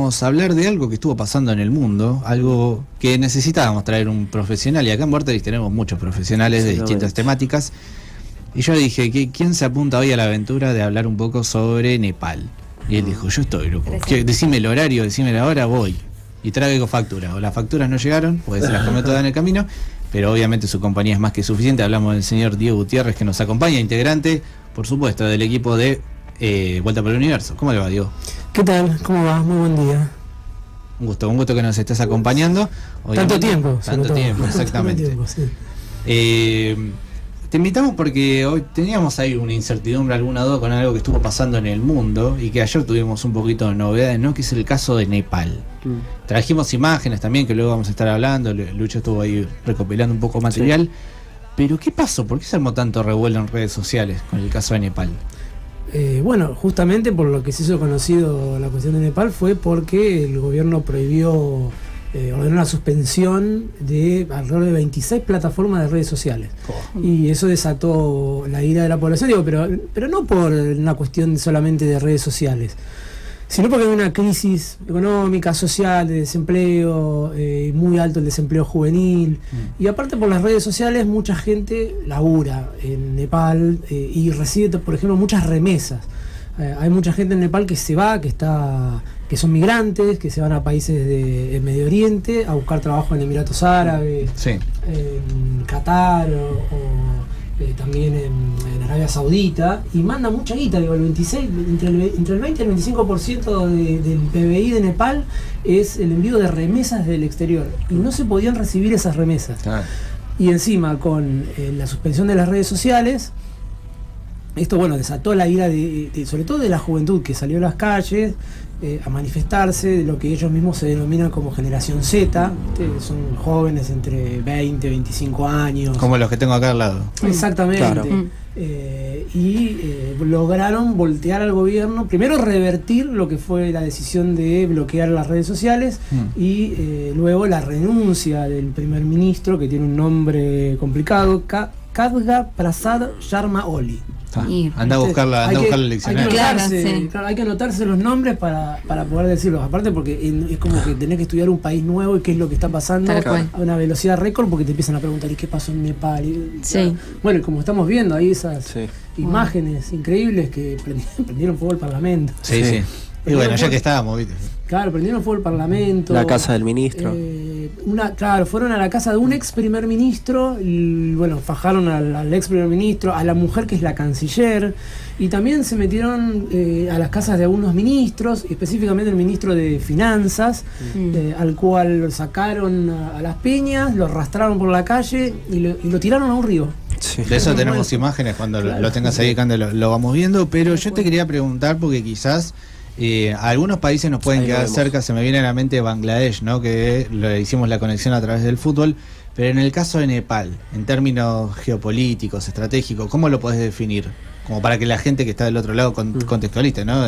queríamos hablar de algo que estuvo pasando en el mundo, algo que necesitábamos traer un profesional, y acá en Vorterix tenemos muchos profesionales de distintas temáticas, y yo dije, ¿quién se apunta hoy a la aventura de hablar un poco sobre Nepal? Y él dijo, yo estoy, loco, decime el horario, decime la hora, voy, y traigo facturas, o las facturas no llegaron, pues se las comió todas en el camino, pero obviamente su compañía es más que suficiente. Hablamos del señor Diego Gutiérrez, que nos acompaña, integrante, por supuesto, del equipo de Vuelta por el Universo. ¿Cómo le va, Diego? ¿Qué tal? ¿Cómo va? Muy buen día. Un gusto que nos estés acompañando. Tanto tiempo, exactamente. Tanto tiempo, sí. Te invitamos porque hoy teníamos ahí una incertidumbre, alguna duda con algo que estuvo pasando en el mundo y que ayer tuvimos un poquito de novedades, ¿no? Que es el caso de Nepal. Trajimos imágenes también que luego vamos a estar hablando. Lucho estuvo ahí recopilando un poco de material. Sí. Pero ¿qué pasó? ¿Por qué se armó tanto revuelo en redes sociales con el caso de Nepal? Bueno, justamente por lo que se hizo conocido la cuestión de Nepal fue porque el gobierno prohibió, ordenó la suspensión de alrededor de 26 plataformas de redes sociales. Y eso desató la ira de la población, digo, pero no por una cuestión solamente de redes sociales, sino porque hay una crisis económica, social, de desempleo, muy alto el desempleo juvenil, y aparte por las redes sociales mucha gente labura en Nepal y recibe, por ejemplo, muchas remesas. Hay mucha gente en Nepal que se va, que son migrantes, que se van a países de Medio Oriente a buscar trabajo en Emiratos Árabes, en Qatar o también en Arabia Saudita, y manda mucha guita, digo, entre el 20 y el 25% del PBI de Nepal es el envío de remesas del exterior, y no se podían recibir esas remesas. Y encima con la suspensión de las redes sociales, esto desató la ira sobre todo de la juventud que salió a las calles a manifestarse, de lo que ellos mismos se denominan como generación Z. Son jóvenes entre 20 y 25 años. Como los que tengo acá al lado. Exactamente. Claro. Lograron voltear al gobierno, primero revertir lo que fue la decisión de bloquear las redes sociales y luego la renuncia del primer ministro, que tiene un nombre complicado, Khadga Prasad Sharma Oli. Anda a buscarla el diccionario. Hay que anotarse los nombres para poder decirlos. Aparte porque es como que tenés que estudiar un país nuevo y qué es lo que está pasando a una velocidad récord, porque te empiezan a preguntar ¿y qué pasó en Nepal? Bueno, y como estamos viendo ahí esas imágenes increíbles que prendieron fuego el Parlamento. Y bueno, ya que estábamos, ¿viste? Claro, prendieron fuego el Parlamento. La casa del ministro. Fueron a la casa de un ex primer ministro, y fajaron al ex primer ministro, a la mujer que es la canciller, y también se metieron a las casas de algunos ministros, específicamente el ministro de Finanzas, al cual lo sacaron a las piñas, lo arrastraron por la calle y lo tiraron a un río. De eso tenemos imágenes, cuando lo tengas ahí, Cande, lo vamos viendo, pero yo te quería preguntar, porque quizás algunos países nos pueden quedar cerca. Se me viene a la mente Bangladesh, ¿no? Que hicimos la conexión a través del fútbol, pero en el caso de Nepal, en términos geopolíticos, estratégicos, ¿cómo lo podés definir? Como para que la gente que está del otro lado contextualice, ¿no?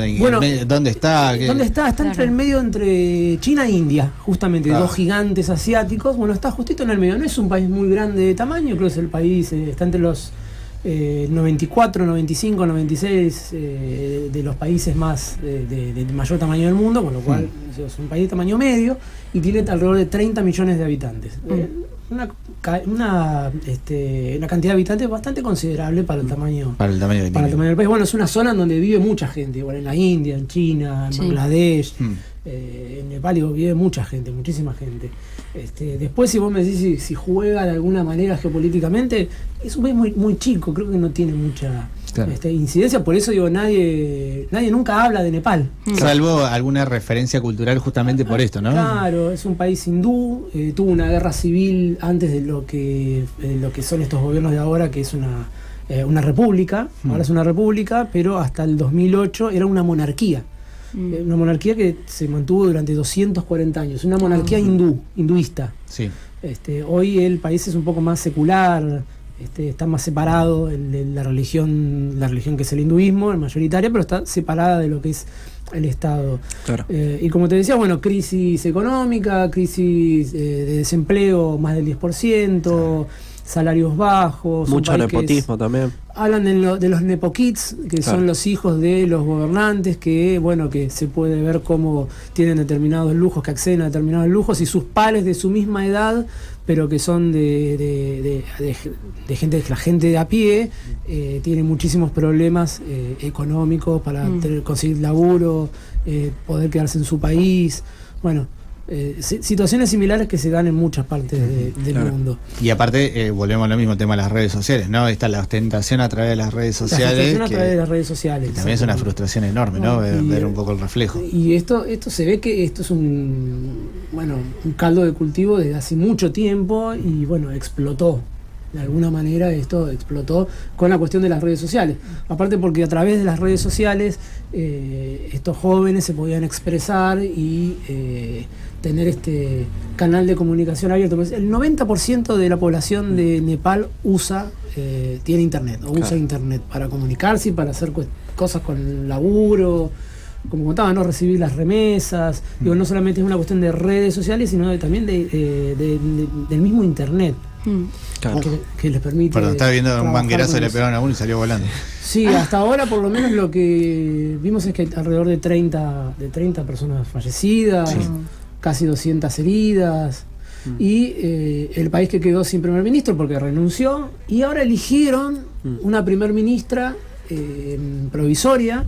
¿Dónde está? ¿Dónde está? Está entre el medio, entre China e India, justamente, dos gigantes asiáticos. Está justito en el medio. No es un país muy grande de tamaño, creo que es el país, está entre los 94, 95, 96 de los países más de mayor tamaño del mundo, con lo cual es un país de tamaño medio y tiene alrededor de 30 millones de habitantes. Una cantidad de habitantes bastante considerable para el tamaño del país. Es una zona en donde vive mucha gente, igual en la India, en China, en Bangladesh, en Nepal vive mucha gente, muchísima gente. Después, si vos me decís si juega de alguna manera geopolíticamente, es un país muy, muy chico, creo que no tiene mucha incidencia, por eso nadie nunca habla de Nepal. Salvo alguna referencia cultural justamente por esto, ¿no? Claro, es un país hindú, tuvo una guerra civil antes de lo que son estos gobiernos de ahora, que es una república, ahora es una república, pero hasta el 2008 era una monarquía. Una monarquía que se mantuvo durante 240 años, una monarquía hinduista. Hoy el país es un poco más secular, está más separado la religión que es el hinduismo, el mayoritaria, pero está separada de lo que es el Estado. Y como te decía, crisis económica, crisis de desempleo más del 10%, salarios bajos. Mucho nepotismo también. Hablan de los nepokids, que son los hijos de los gobernantes, que bueno, que se puede ver cómo tienen determinados lujos, que acceden a determinados lujos, y sus pares de su misma edad, pero que son de gente, la gente de a pie, tiene muchísimos problemas económicos para conseguir laburo, poder quedarse en su país. Bueno, situaciones similares que se dan en muchas partes del mundo. Y aparte, volvemos a lo mismo, tema de las redes sociales, ¿no? Está la ostentación a través de las redes sociales. La ostentación a través de las redes sociales. También es una frustración enorme, ¿no? Ver un poco el reflejo. Y esto se ve que esto es un caldo de cultivo desde hace mucho tiempo y bueno, explotó. De alguna manera esto explotó con la cuestión de las redes sociales. Aparte porque a través de las redes sociales estos jóvenes se podían expresar y tener este canal de comunicación abierto. Pues el 90% de la población de Nepal tiene internet, o usa internet para comunicarse y para hacer cosas con el laburo, como contaba, ¿no? Recibir las remesas. Digo, no solamente es una cuestión de redes sociales, sino también del mismo internet. Claro. Que les permite. Perdón, estaba viendo un manguerazo, le pegaron a uno y salió volando. Sí, hasta ahora por lo menos lo que vimos es que hay alrededor de 30 personas fallecidas, casi 200 heridas, y el país que quedó sin primer ministro porque renunció, y ahora eligieron una primer ministra provisoria.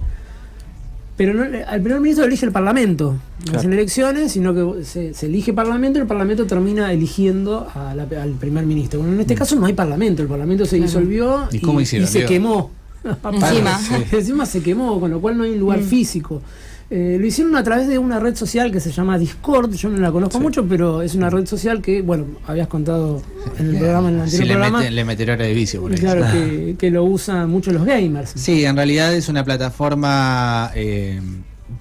Pero no, al primer ministro lo elige el Parlamento, no hacen elecciones, sino que se elige Parlamento y el Parlamento termina eligiendo al primer ministro. Bueno, en este caso no hay Parlamento, el Parlamento se disolvió ¿Y se quemó. Encima se quemó, con lo cual no hay un lugar físico. Lo hicieron a través de una red social que se llama Discord. Yo no la conozco mucho, pero es una red social que, bueno, habías contado en el programa, en el anterior programa. Le meterá hora de vicio por ahí. Claro, que lo usan mucho los gamers. Sí, en realidad es una plataforma,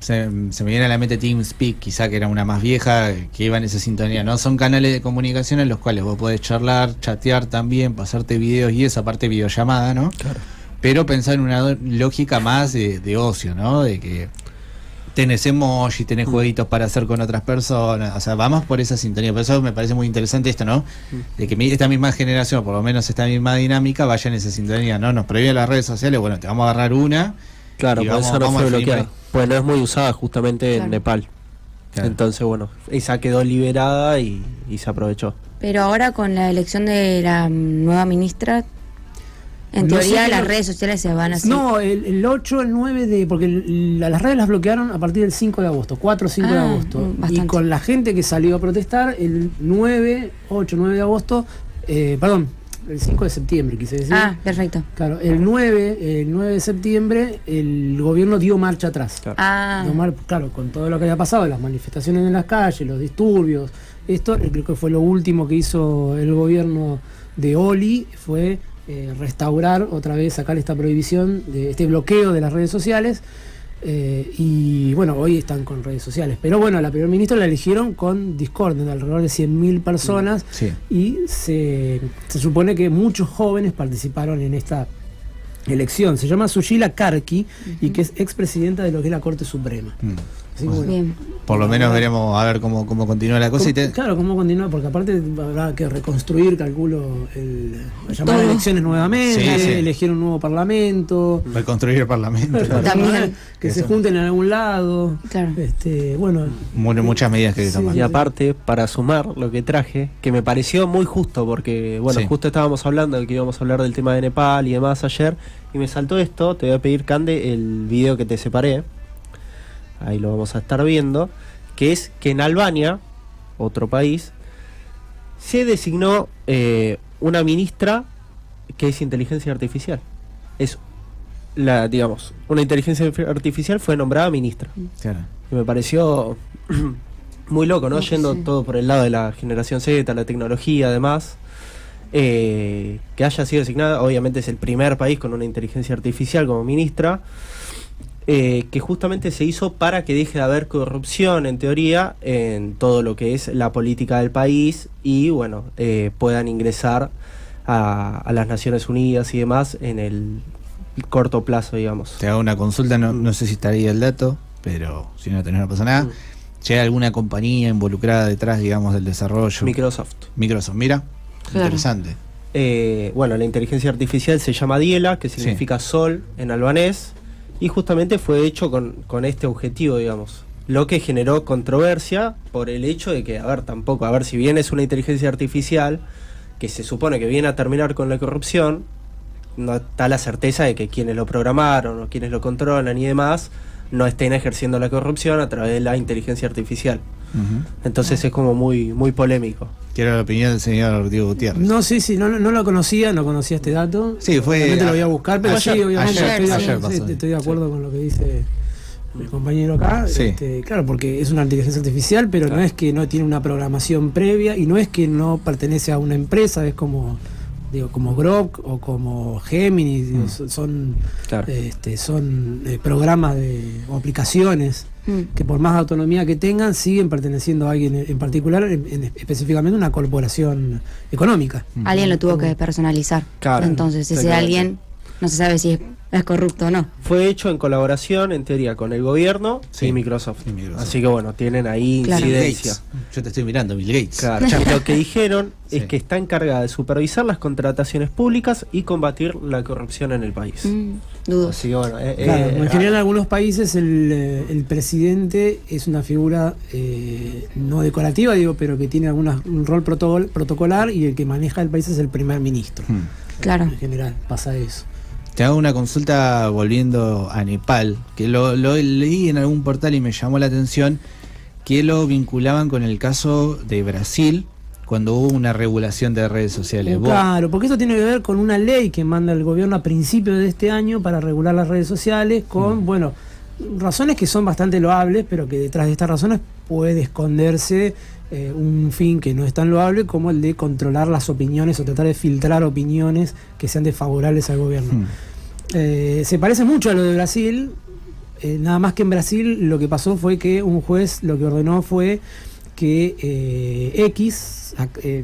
se me viene a la mente TeamSpeak, quizá que era una más vieja, que iba en esa sintonía, ¿no? Son canales de comunicación en los cuales vos podés charlar, chatear también, pasarte videos y esa parte videollamada, ¿no? Claro. Pero pensar en una lógica más de ocio, ¿no? De que tenés emoji, tenés jueguitos para hacer con otras personas, o sea, vamos por esa sintonía. Por eso me parece muy interesante esto, ¿no? De que esta misma generación, por lo menos esta misma dinámica, vaya en esa sintonía, ¿no? Nos prohíben las redes sociales, bueno, te vamos a agarrar una. Claro, por eso no fue bloqueada. Pues no es muy usada justamente en Nepal. Claro. Entonces, bueno, esa quedó liberada y se aprovechó. Pero ahora con la elección de la nueva ministra, en teoría las redes sociales se van a hacer. No, el 8, el 9 porque las redes las bloquearon a partir del 5 de agosto, 4 o 5 de agosto. Bastante. Y con la gente que salió a protestar, el 9 de agosto, perdón, el 5 de septiembre, quise decir. Ah, perfecto. Claro, el 9 de septiembre el gobierno dio marcha atrás. Claro. Claro, con todo lo que había pasado, las manifestaciones en las calles, los disturbios, esto creo que fue lo último que hizo el gobierno de Oli, fue restaurar otra vez, sacar esta prohibición, de este bloqueo de las redes sociales, y bueno, hoy están con redes sociales, pero bueno, la primer ministra la eligieron con Discord, de alrededor de 100.000 personas, y se supone que muchos jóvenes participaron en esta elección. Se llama Sushila Karki, y que es expresidenta de lo que es la Corte Suprema. Así que, bueno, bien. Por lo menos veremos a ver cómo continúa la cosa. Claro, cómo continúa, porque aparte habrá que reconstruir, calculo, llamar a elecciones nuevamente, elegir un nuevo parlamento. Reconstruir el parlamento. También. Que se junten en algún lado. Claro. Bueno. Muchas medidas que tomar. Y aparte, para sumar lo que traje, que me pareció muy justo, porque, bueno, justo estábamos hablando de que íbamos a hablar del tema de Nepal y demás ayer, y me saltó esto. Te voy a pedir, Cande, el video que te separé. Ahí lo vamos a estar viendo, que es que en Albania, otro país, se designó una ministra que es inteligencia artificial. Es una inteligencia artificial fue nombrada ministra. Claro. Y me pareció muy loco, ¿no? Yendo todo por el lado de la generación Z, la tecnología, además. Que haya sido designada, obviamente es el primer país con una inteligencia artificial como ministra. Que justamente se hizo para que deje de haber corrupción, en teoría, en todo lo que es la política del país y, bueno, puedan ingresar a las Naciones Unidas y demás en el corto plazo, digamos. Te hago una consulta, no sé si estaría el dato, pero si no tenés no pasa nada. ¿Llega alguna compañía involucrada detrás, digamos, del desarrollo? Microsoft, mira, claro. Interesante. Bueno, la inteligencia artificial se llama Diela, que significa sol en albanés, y justamente fue hecho con este objetivo, digamos. Lo que generó controversia por el hecho de que, si bien es una inteligencia artificial que se supone que viene a terminar con la corrupción, no está la certeza de que quienes lo programaron o quienes lo controlan y demás no estén ejerciendo la corrupción a través de la inteligencia artificial. Entonces es como muy, muy polémico. Quiero la opinión del señor Diego Gutiérrez. No, sí, no lo conocía, no conocía este dato. Sí, fue. Obviamente lo voy a buscar, pero ayer, sí, obviamente ayer estoy de acuerdo con lo que dice el compañero acá. Sí. Claro, porque es una inteligencia artificial, pero no es que no tiene una programación previa y no es que no pertenece a una empresa, es como Grok o como Gemini, son programas o aplicaciones que por más autonomía que tengan siguen perteneciendo a alguien en particular, específicamente una corporación económica. Alguien lo tuvo que personalizar. Claro, entonces ese alguien no se sabe si es corrupto o no. Fue hecho en colaboración, en teoría, con el gobierno y Microsoft. Así que bueno, tienen ahí incidencia. Yo te estoy mirando, Bill Gates. Claro. Lo que dijeron es que está encargada de supervisar las contrataciones públicas y combatir la corrupción en el país. Dudo. Así que bueno, en general en algunos países el presidente es una figura no decorativa, pero que tiene un rol protocolar, y el que maneja el país es el primer ministro. Claro. En general pasa eso. Te hago una consulta volviendo a Nepal, que lo leí en algún portal y me llamó la atención, que lo vinculaban con el caso de Brasil, cuando hubo una regulación de redes sociales. Claro, porque eso tiene que ver con una ley que manda el gobierno a principios de este año para regular las redes sociales con, razones que son bastante loables, pero que detrás de estas razones puede esconderse un fin que no es tan loable como el de controlar las opiniones o tratar de filtrar opiniones que sean desfavorables al gobierno. Se parece mucho a lo de Brasil, nada más que en Brasil lo que pasó fue que un juez lo que ordenó fue que X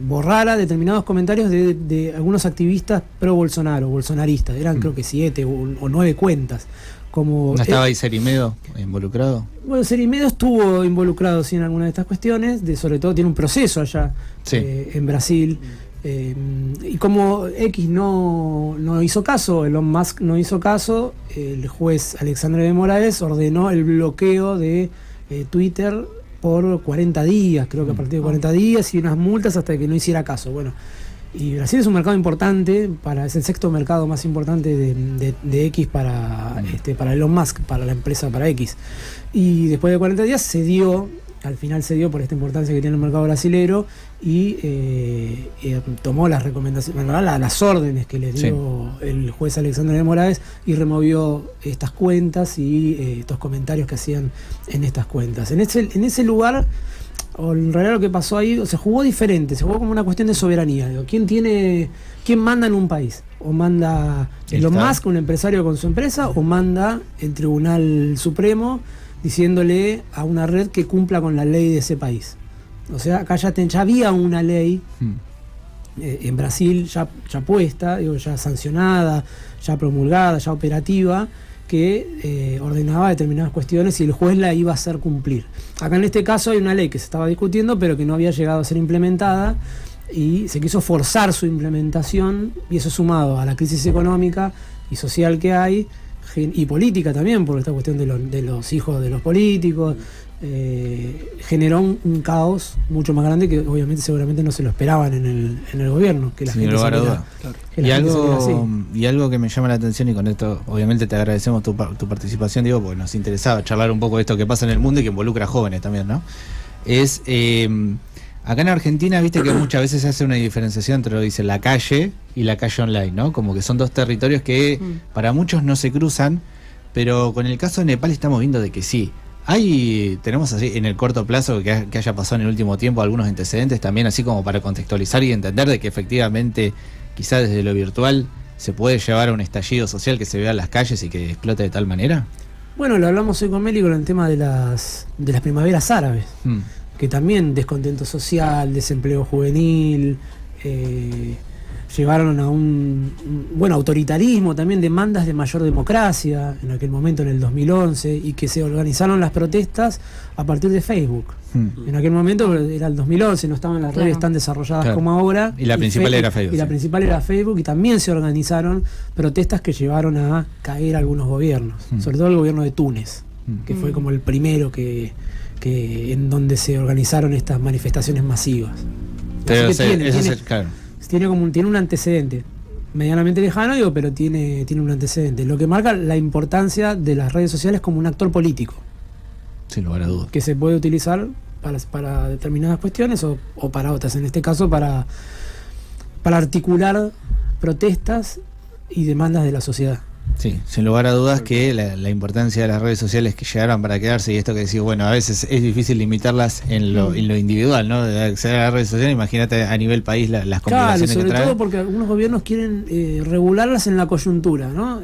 borrara determinados comentarios de algunos activistas pro Bolsonaro, bolsonaristas, eran creo que 7 o 9 cuentas. Como, ¿no estaba ahí Serimedo involucrado? Bueno, Serimedo estuvo involucrado en alguna de estas cuestiones, sobre todo tiene un proceso allá en Brasil, y como X no hizo caso, Elon Musk no hizo caso, el juez Alexandre de Moraes ordenó el bloqueo de Twitter por 40 días, creo que a partir de 40 días, y unas multas hasta que no hiciera caso. Bueno, y Brasil es un mercado importante, es el sexto mercado más importante de X para Elon Musk, para la empresa, para X. Y después de 40 días al final se dio por esta importancia que tiene el mercado brasilero y tomó las recomendaciones, las órdenes que le dio el juez Alexandre de Moraes y removió estas cuentas y estos comentarios que hacían en estas cuentas. En ese lugar, o en realidad lo que pasó ahí, se jugó diferente, se jugó como una cuestión de soberanía. ¿Quién manda en un país? ¿O manda Elon Musk, un empresario con su empresa, o manda el Tribunal Supremo diciéndole a una red que cumpla con la ley de ese país? O sea, acá ya había una ley en Brasil ya puesta, ya sancionada, ya promulgada, ya operativa, que ordenaba determinadas cuestiones y el juez la iba a hacer cumplir. Acá en este caso hay una ley que se estaba discutiendo pero que no había llegado a ser implementada y se quiso forzar su implementación, y eso sumado a la crisis económica y social que hay y política también, por esta cuestión de los hijos de los políticos, generó un caos mucho más grande que obviamente seguramente no se lo esperaban en el gobierno, que la gente y algo que me llama la atención, y con esto obviamente te agradecemos tu participación, Diego, porque nos interesaba charlar un poco de esto que pasa en el mundo y que involucra a jóvenes también, ¿no? Es acá en Argentina, viste que muchas veces se hace una diferenciación entre lo que dice la calle y la calle online, ¿no? Como que son dos territorios que para muchos no se cruzan, pero con el caso de Nepal estamos viendo de que sí. Tenemos así en el corto plazo que haya pasado en el último tiempo algunos antecedentes también, así como para contextualizar y entender de que efectivamente quizás desde lo virtual se puede llevar a un estallido social que se vea en las calles y que explote de tal manera. Bueno, lo hablamos hoy con Meli con el tema de las primaveras árabes, que también descontento social, desempleo juvenil, llevaron a un autoritarismo, también demandas de mayor democracia en aquel momento, en el 2011, y que se organizaron las protestas a partir de Facebook. En aquel momento era el 2011, no estaban las redes tan desarrolladas como ahora. Y la principal era Facebook. Y la principal era Facebook, y también se organizaron protestas que llevaron a caer algunos gobiernos, sobre todo el gobierno de Túnez, que fue como el primero que en donde se organizaron estas manifestaciones masivas. Pero tiene un antecedente medianamente lejano, pero tiene un antecedente, lo que marca la importancia de las redes sociales como un actor político, sin lugar a dudas, que se puede utilizar para determinadas cuestiones o para otras, en este caso para articular protestas y demandas de la sociedad. Sí, sin lugar a dudas que la importancia de las redes sociales que llegaron para quedarse, y esto que decís, bueno, a veces es difícil limitarlas en lo individual, ¿no? De acceder a las redes sociales, imagínate a nivel país las complicaciones que trae. Sobre todo porque algunos gobiernos quieren regularlas en la coyuntura, ¿no?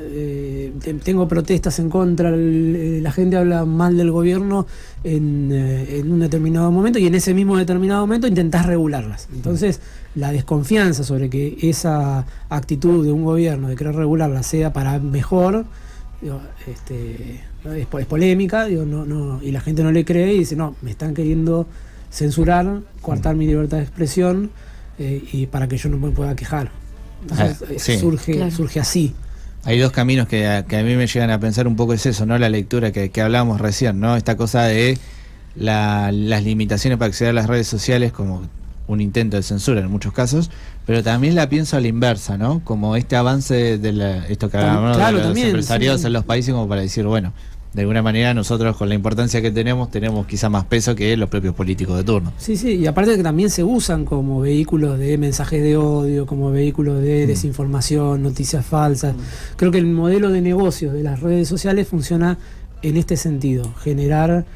Tengo protestas en contra, la gente habla mal del gobierno en un determinado momento, y en ese mismo determinado momento intentás regularlas. Entonces, la desconfianza sobre que esa actitud de un gobierno de querer regularla sea para mejor, es polémica, y la gente no le cree y dice, no, me están queriendo censurar, coartar mi libertad de expresión, y para que yo no me pueda quejar. Entonces, surge así. Hay dos caminos que a mí me llegan a pensar un poco, es eso, ¿no? La lectura que hablábamos recién, ¿no? Esta cosa de las limitaciones para acceder a las redes sociales como un intento de censura en muchos casos, pero también la pienso a la inversa, ¿no? Como este avance de esto que hablamos, de los empresarios en los países, como para decir, bueno, de alguna manera nosotros con la importancia que tenemos quizá más peso que los propios políticos de turno. Sí, y aparte que también se usan como vehículos de mensajes de odio, como vehículos de desinformación, noticias falsas. Creo que el modelo de negocios de las redes sociales funciona en este sentido, generar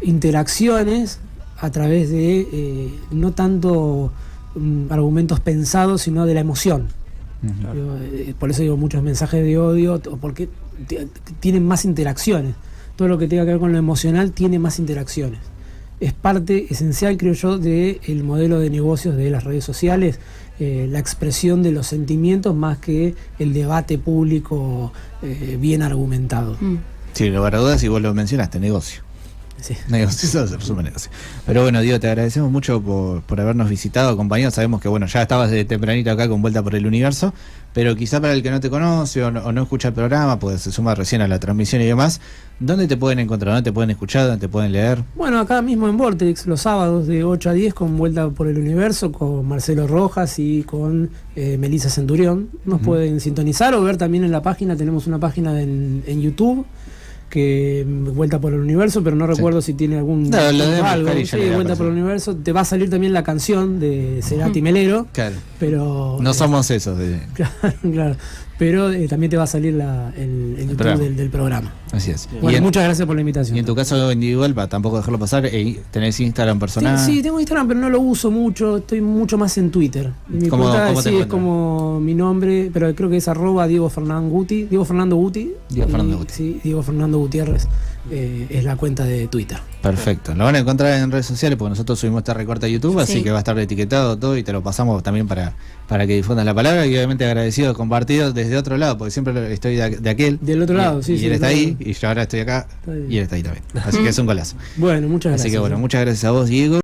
interacciones a través de no tanto argumentos pensados, sino de la emoción. Por eso digo muchos mensajes de odio, porque tienen más interacciones. Todo lo que tenga que ver con lo emocional tiene más interacciones. Es parte esencial, creo yo, del modelo de negocios de las redes sociales, la expresión de los sentimientos más que el debate público bien argumentado. Sí, lo lugar a dudas, y vos lo mencionaste, negocio. Sí. Negocio, eso se resume negocio. Pero bueno, Diego, te agradecemos mucho por habernos visitado, acompañado. Sabemos que bueno, ya estabas de tempranito acá con Vuelta por el Universo, pero quizá para el que no te conoce o no escucha el programa, pues se suma recién a la transmisión y demás, ¿dónde te pueden encontrar? ¿Dónde te pueden escuchar? ¿Dónde te pueden leer? Bueno, acá mismo en Vortex, los sábados de 8 a 10 con Vuelta por el Universo, con Marcelo Rojas y con Melissa Centurión. Nos pueden sintonizar o ver también en la página. Tenemos una página en YouTube, que Vuelta por el Universo, pero no recuerdo si tiene algún algo. Vuelta por el Universo. Te va a salir también la canción de Cerati Melero. Claro. Pero no somos esos. Claro. Pero también te va a salir el YouTube del programa. Así es. Bueno, muchas gracias por la invitación. Y en tu caso individual, para tampoco dejarlo pasar, ¿tenés Instagram personal? Sí, tengo Instagram, pero no lo uso mucho. Estoy mucho más en Twitter. Y mi cuenta es como mi nombre, pero creo que es @Diego Fernando Guti. Diego Fernando Guti. Sí, Diego Fernando Gutiérrez es la cuenta de Twitter. Perfecto. Lo van a encontrar en redes sociales porque nosotros subimos este recorte a YouTube, así que va a estar etiquetado todo y te lo pasamos también para que difundas la palabra, y obviamente agradecido, compartido desde otro lado, porque siempre estoy de aquel. Del otro lado, sí. Y él está ahí, y yo ahora estoy acá, y él está ahí también. Así que es un golazo. Bueno, muchas gracias. Así que bueno, muchas gracias a vos, Diego.